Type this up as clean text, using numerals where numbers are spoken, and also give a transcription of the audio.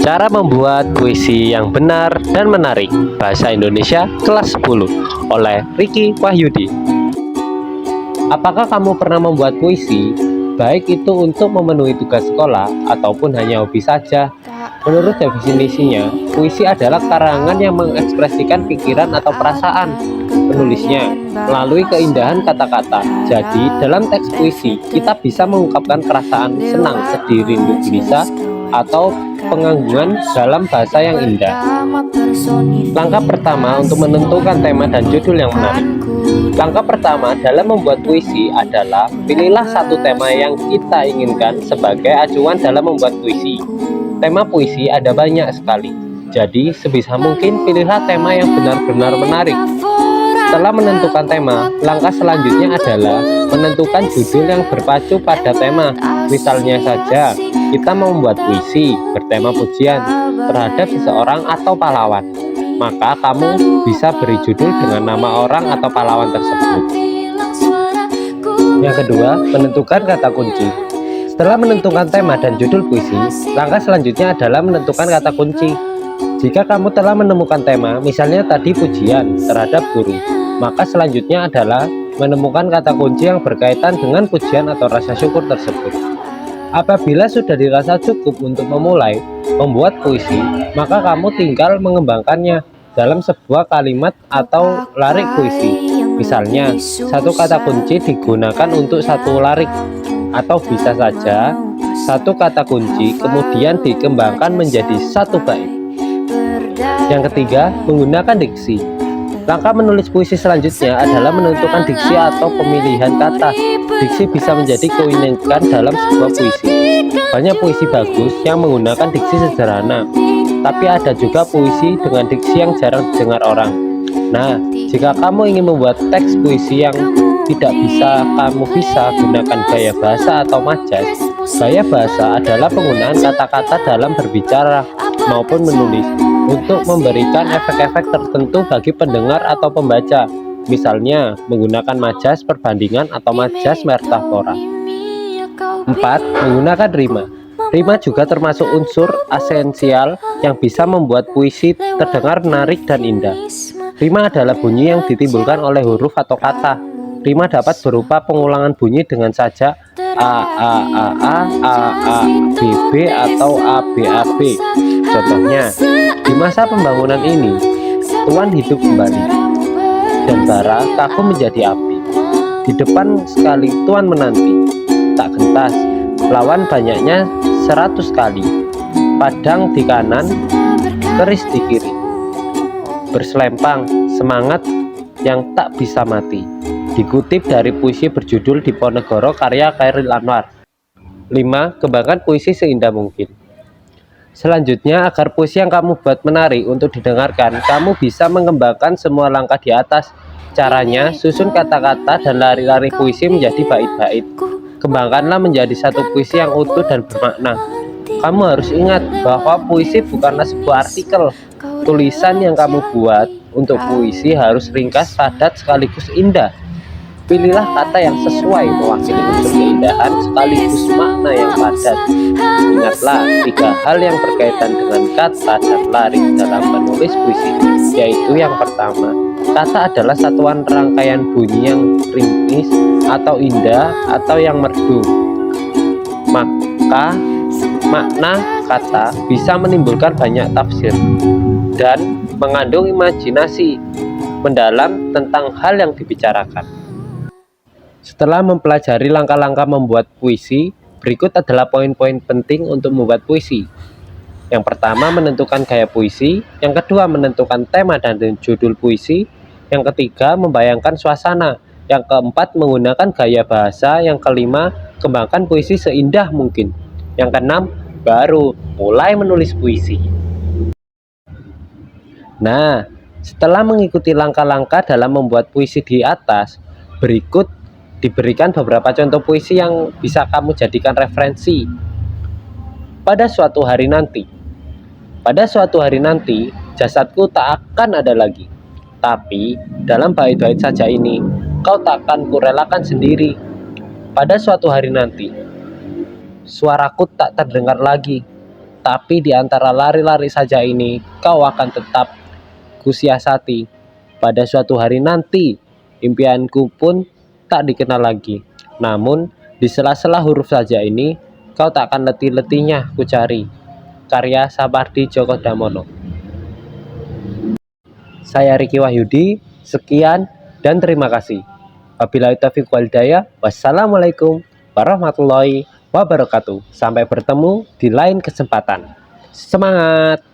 Cara membuat puisi yang benar dan menarik. Bahasa Indonesia kelas 10 oleh Ricky Wahyudi. Apakah kamu pernah membuat puisi? Baik itu untuk memenuhi tugas sekolah ataupun hanya hobi saja. Menurut definisinya, puisi adalah karangan yang mengekspresikan pikiran atau perasaan penulisnya melalui keindahan kata-kata. Jadi, dalam teks puisi, kita bisa mengungkapkan perasaan senang, sedih, rindu, gelisah, atau pengagumuan dalam bahasa yang indah. Langkah pertama untuk menentukan tema dan judul yang menarik. Langkah pertama dalam membuat puisi adalah pilihlah satu tema yang kita inginkan sebagai acuan dalam membuat puisi. Tema puisi ada banyak sekali, jadi sebisa mungkin pilihlah tema yang benar-benar menarik. Setelah menentukan tema, langkah selanjutnya adalah menentukan judul yang berpacu pada tema. Misalnya saja, kita membuat puisi bertema pujian terhadap seseorang atau pahlawan, maka kamu bisa beri judul dengan nama orang atau pahlawan tersebut. Yang kedua, menentukan kata kunci. Setelah menentukan tema dan judul puisi, langkah selanjutnya adalah menentukan kata kunci. Jika kamu telah menemukan tema, misalnya tadi pujian terhadap guru, maka selanjutnya adalah menemukan kata kunci yang berkaitan dengan pujian atau rasa syukur tersebut. Apabila sudah dirasa cukup untuk memulai membuat puisi, maka kamu tinggal mengembangkannya dalam sebuah kalimat atau larik puisi. Misalnya, satu kata kunci digunakan untuk satu larik, atau bisa saja satu kata kunci kemudian dikembangkan menjadi satu bait. Yang ketiga, menggunakan diksi. Langkah menulis puisi selanjutnya adalah menentukan diksi atau pemilihan kata. Diksi bisa menjadi keunikan dalam sebuah puisi. Banyak puisi bagus yang menggunakan diksi sederhana, tapi ada juga puisi dengan diksi yang jarang didengar orang. Nah, jika kamu ingin membuat teks puisi yang tidak kamu bisa gunakan gaya bahasa atau majas. Gaya bahasa adalah penggunaan kata-kata dalam berbicara maupun menulis untuk memberikan efek-efek tertentu bagi pendengar atau pembaca, misalnya menggunakan majas perbandingan atau majas metafora. 4. Menggunakan rima. Rima juga termasuk unsur esensial yang bisa membuat puisi terdengar menarik dan indah. Rima adalah bunyi yang ditimbulkan oleh huruf atau kata. Rima dapat berupa pengulangan bunyi dengan saja a b b atau a b a b. Contohnya, di masa pembangunan ini, Tuan hidup kembali dan bara kagum menjadi api. Di depan sekali Tuan menanti, tak gentas, lawan banyaknya 100 kali. Padang di kanan, keris di kiri. Berselempang, semangat yang tak bisa mati. Dikutip dari puisi berjudul Diponegoro karya Chairil Anwar. 5. Kembangkan puisi seindah mungkin. Selanjutnya, agar puisi yang kamu buat menarik untuk didengarkan, kamu bisa mengembangkan semua langkah di atas. Caranya, susun kata-kata dan lari-lari puisi menjadi bait-bait. Kembangkanlah menjadi satu puisi yang utuh dan bermakna. Kamu harus ingat bahwa puisi bukanlah sebuah artikel. Tulisan yang kamu buat untuk puisi harus ringkas, padat, sekaligus indah. Pilihlah kata yang sesuai mewakili unsur keindahan sekaligus makna yang padat. Ingatlah 3 hal yang berkaitan dengan kata dan larik dalam menulis puisi, yaitu yang pertama, kata adalah satuan rangkaian bunyi yang ringkis atau indah atau yang merdu. Maka makna kata bisa menimbulkan banyak tafsir dan mengandung imajinasi mendalam tentang hal yang dibicarakan. Setelah mempelajari langkah-langkah membuat puisi, berikut adalah poin-poin penting untuk membuat puisi. Yang pertama, menentukan gaya puisi. Yang kedua, menentukan tema dan judul puisi. Yang ketiga, membayangkan suasana. Yang keempat, menggunakan gaya bahasa. Yang kelima, kembangkan puisi seindah mungkin. Yang keenam, baru mulai menulis puisi. Nah, setelah mengikuti langkah-langkah dalam membuat puisi di atas, berikut diberikan beberapa contoh puisi yang bisa kamu jadikan referensi. Pada suatu hari nanti, jasadku tak akan ada lagi. Tapi, dalam bait-bait saja ini, kau tak akan kurelakan sendiri. Pada suatu hari nanti, suaraku tak terdengar lagi. Tapi di antara lari-lari saja ini, kau akan tetap kusiasati. Pada suatu hari nanti, impianku pun tak dikenal lagi. Namun, di sela-sela huruf saja ini, kau tak akan letih-letihnya ku cari. Karya Sapardi Djoko Damono. Saya Riki Wahyudi, sekian dan terima kasih. Wabillahi taufiq wal hidayah. Wassalamualaikum warahmatullahi wabarakatuh. Sampai bertemu di lain kesempatan. Semangat!